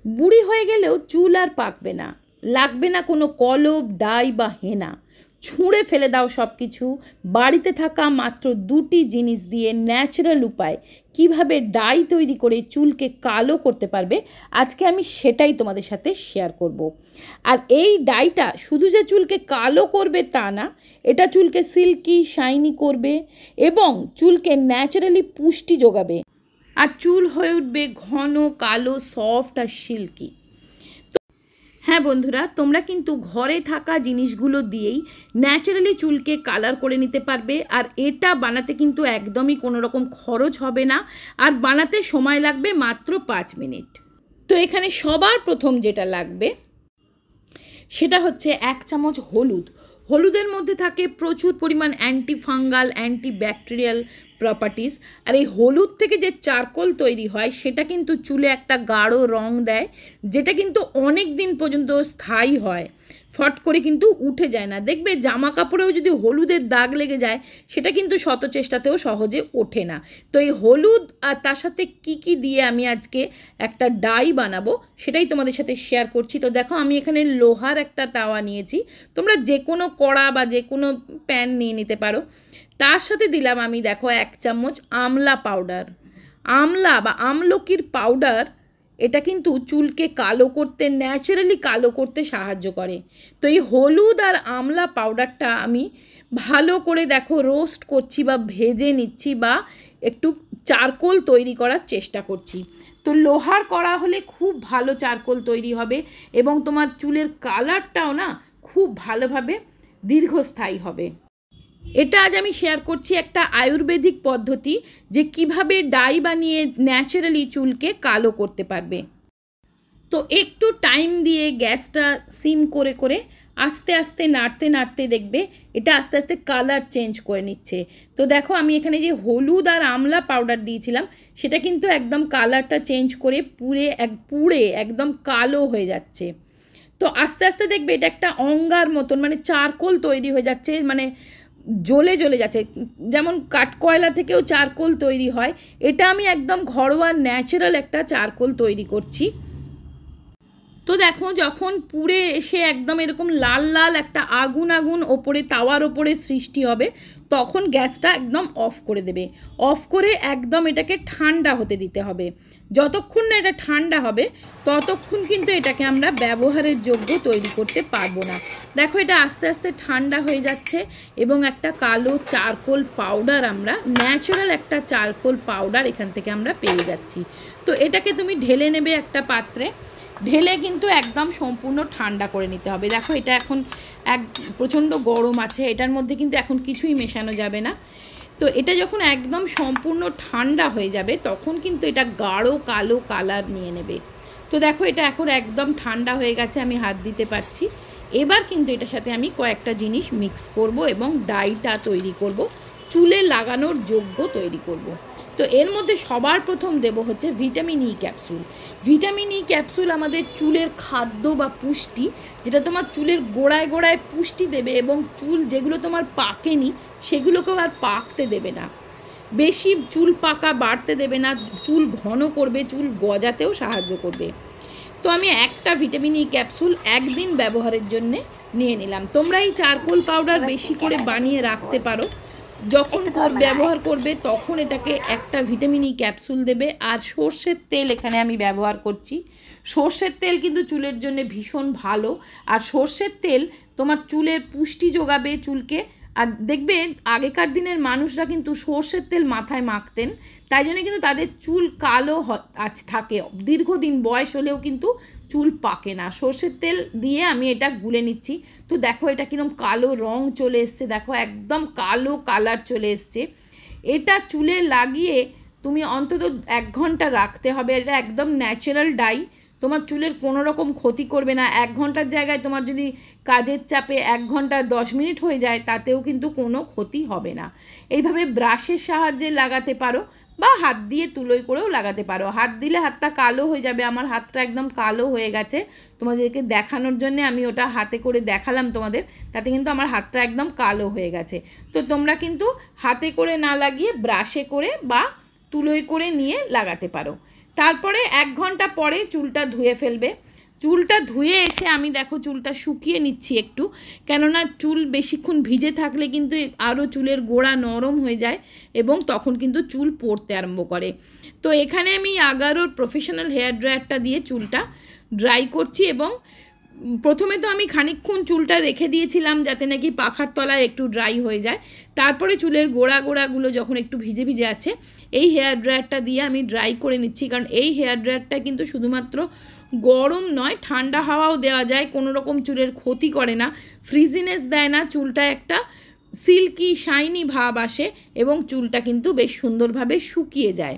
বুড়ি হয়ে গেলেও চুল আর পাকবে না, লাগবে না কোনো কলপ, ডাই বা হেনা। ছুঁড়ে ফেলে দাও সব কিছু। বাড়িতে থাকা মাত্র 2টি জিনিস দিয়ে ন্যাচারাল উপায় কিভাবে ডাই তৈরি করে চুলকে কালো করতে পারবে, আজকে আমি সেটাই তোমাদের সাথে শেয়ার করব। আর এই ডাইটা শুধু যে চুলকে কালো করবে তা না, এটা চুলকে সিল্কি শাইনি করবে এবং চুলকে ন্যাচারালি পুষ্টি যোগাবে, আর চুল হয়ে উঠবে ঘন, কালো, সফট আর সিল্কি। হ্যাঁ বন্ধুরা, তোমরা কিন্তু ঘরে থাকা জিনিসগুলো দিয়েই ন্যাচারালি চুলকে কালার করে নিতে পারবে। আর এটা বানাতে কিন্তু একদমই কোনো রকম খরচ হবে না, আর বানাতে সময় লাগবে মাত্র 5 মিনিট। তো এখানে সবার প্রথম যেটা লাগবে সেটা হচ্ছে 1 চামচ হলুদ। হলুদের মধ্যে থাকে প্রচুর পরিমাণ anti fungal, anti bacterial properties. আর এই হলুদ থেকে যে চারকোল তৈরি হয় সেটা কিন্তু চুলে একটা গাঢ় রং দেয়, যেটা কিন্তু অনেক দিন পর্যন্ত স্থায়ী হয়, ফট করে কিন্তু উঠে যায় না। দেখবে জামা কাপড়েও যদি হলুদের দাগ লেগে যায় সেটা কিন্তু শত চেষ্টাতেও সহজে ওঠে না। তো এই হলুদ আর তার সাথে কি দিয়ে আমি আজকে একটা ডাই বানাবো সেটাই তোমাদের সাথে শেয়ার করছি। তো দেখো, আমি এখানে লোহার একটা তাওয়া নিয়েছি, তোমরা যে কোনো কড়া বা যে কোনো প্যান নিয়ে নিতে পারো। তার সাথে দিলাম আমি, দেখো, 1 চামচ আমলা পাউডার। আমলা বা আমলকির পাউডার, এটা কিন্তু চুলকে কালো করতে, ন্যাচারালি কালো করতে সাহায্য করে। তো এই হলুদ আর আমলা পাউডারটা আমি ভালো করে, দেখো, রোস্ট করছি বা ভেজে নিচ্ছি বা একটু চারকোল তৈরি করার চেষ্টা করছি। তো লোহার কড়া হলে খুব ভালো চারকোল তৈরি হবে এবং তোমার চুলের কালারটাও না খুব ভালোভাবে দীর্ঘস্থায়ী হবে। এটা আজ আমি শেয়ার করছি একটা আয়ুর্বেদিক পদ্ধতি, যে কিভাবে ডাই বানিয়ে ন্যাচারালি চুলকে কালো করতে পারবে। তো একটু টাইম দিয়ে গ্যাসটা সিম করে করে আস্তে আস্তে নাড়তে নাড়তে দেখবে এটা আস্তে আস্তে কালার চেঞ্জ করে নিচ্ছে। তো দেখো, আমি এখানে যে হলুদ আর আমলা পাউডার দিয়েছিলাম সেটা কিন্তু একদম কালারটা চেঞ্জ করে পুড়ে একদম কালো হয়ে যাচ্ছে। তো আস্তে আস্তে দেখবে এটা একটা অঙ্গার মতন, মানে চারকোল তৈরি হয়ে যাচ্ছে, মানে জ্বলে জ্বলে যাচ্ছে। যেমন কাঠকয়লা থেকেও চারকোল তৈরি হয়, এটা আমি একদম ঘরোয়া ন্যাচারাল একটা চারকোল তৈরি করছি। তো দেখো, যখন পুড়ে এসে একদম এরকম লাল লাল একটা আগুন আগুন ওপরে, তাওয়ার ওপরে সৃষ্টি হবে, তখন গ্যাসটা একদম অফ করে দেবে। অফ করে একদম এটাকে ঠান্ডা হতে দিতে হবে। যতক্ষণ না এটা ঠান্ডা হবে ততক্ষণ কিন্তু এটাকে আমরা ব্যবহারের যোগ্য তৈরি করতে পারবো না। দেখো, এটা আস্তে আস্তে ঠান্ডা হয়ে যাচ্ছে এবং একটা কালো চারকোল পাউডার, আমরা ন্যাচারাল একটা চারকোল পাউডার এখান থেকে আমরা পেয়ে যাচ্ছি। তো এটাকে তুমি ঢেলে নেবে একটা পাত্রে, ঢেলে কিন্তু একদম সম্পূর্ণ ঠান্ডা করে নিতে হবে। দেখো, এটা এখন প্রচণ্ড গরম আছে, এটার মধ্যে কিন্তু এখন কিছুই মেশানো যাবে না। তো এটা যখন একদম সম্পূর্ণ ঠান্ডা হয়ে যাবে তখন কিন্তু এটা গাঢ় কালো কালার নিয়ে নেবে। তো দেখো, এটা এখন একদম ঠান্ডা হয়ে গেছে, আমি হাত দিতে পারছি। এবার কিন্তু এটার সাথে আমি কয়েকটা জিনিস মিক্স করব এবং ডাইটা তৈরি করব, চুলে লাগানোর যোগ্য তৈরি করব। তো এর মধ্যে সবার প্রথম দেব হচ্ছে vitamin E capsule. Vitamin E capsule আমাদের চুলের খাদ্য বা পুষ্টি, যেটা তোমার চুলের গোড়ায় গোড়ায় পুষ্টি দেবে এবং চুল যেগুলো তোমার পাকেনি সেগুলোকেও আর পাকতে দেবে না, বেশি চুল পাকা বাড়তে দেবে না, চুল ঘন করবে, চুল গজাতেও সাহায্য করবে। তো আমি একটা ভিটামিন ই ক্যাপসুল একদিন ব্যবহারের জন্যে নিয়ে নিলাম। তোমরা এই চারকোল পাউডার বেশি করে বানিয়ে রাখতে পারো, যখন ব্যবহার করবে তখন এটাকে একটা ভিটামিন ই ক্যাপসুল দেবে। আর সর্ষের তেল এখানে আমি ব্যবহার করছি। সর্ষের তেল কিন্তু চুলের জন্য ভীষণ ভালো, আর সর্ষের তেল তোমার চুলের পুষ্টি যোগাবে চুলকে। আর দেখবে আগেকার দিনের মানুষরা কিন্তু সর্ষের তেল মাথায় মাখতেন, তাই জন্য কিন্তু তাদের চুল কালো থাকে, দীর্ঘদিন বয়স হলেও কিন্তু চুল পাকে না। সর্ষের তেল দিয়ে আমি এটা গুলে নিচ্ছি। তো দেখো, এটা কিরকম কালো রং চলে এসছে, দেখো একদম কালো কালার চলে এসছে। এটা চুলে লাগিয়ে তুমি অন্তত 1 ঘন্টা রাখতে হবে। এটা একদম ন্যাচারাল ডাই, তোমার চুলের কোনো রকম ক্ষতি করবে না। 1 ঘন্টার জায়গায় তোমার যদি কাজের চাপে 1 ঘন্টা 10 মিনিট হয়ে যায় তাতেও কিন্তু কোনো ক্ষতি হবে না। এইভাবে ব্রাশের সাহায্যে লাগাতে পারো বা হাত দিয়ে তুলোই করেও লাগাতে পারো। হাত দিলে হাতটা কালো হয়ে যাবে, আমার হাতটা একদম কালো হয়ে গেছে, তোমাদেরকে দেখানোর জন্য আমি ওটা হাতে করে দেখালাম তোমাদের, তাতে কিন্তু আমার হাতটা একদম কালো হয়ে গেছে। তো তোমরা কিন্তু হাতে করে না লাগিয়ে ব্রাশে করে বা তুলোই করে নিয়ে লাগাতে পারো। তারপরে 1 ঘন্টা পরে চুলটা ধুয়ে ফেলবে। চুলটা ধুয়ে এসে আমি দেখো চুলটা শুকিয়ে নিচ্ছি একটু, কেননা চুল বেশিক্ষণ ভিজে থাকলে কিন্তু আরও চুলের গোড়া নরম হয়ে যায় এবং তখন কিন্তু চুল পড়তে আরম্ভ করে। তো এখানে আমি আগারোর প্রফেশনাল হেয়ার ড্রায়ারটা দিয়ে চুলটা ড্রাই করছি এবং প্রথমে তো আমি খানিকক্ষণ চুলটা রেখে দিয়েছিলাম যাতে নাকি পাখার তলায় একটু ড্রাই হয়ে যায়। তারপরে চুলের গোড়াগুলো যখন একটু ভিজে ভিজে আছে এই হেয়ার ড্রায়ারটা দিয়ে আমি ড্রাই করে নিচ্ছি, কারণ এই হেয়ার ড্রায়ারটা কিন্তু শুধুমাত্র গরম নয়, ঠান্ডা হাওয়াও দেওয়া যায়, কোনো রকম চুলের ক্ষতি করে না, ফ্রিজিনেস দেয় না, চুলটা একটা সিল্কি শাইনি ভাব আসে এবং চুলটা কিন্তু বেশ সুন্দরভাবে শুকিয়ে যায়।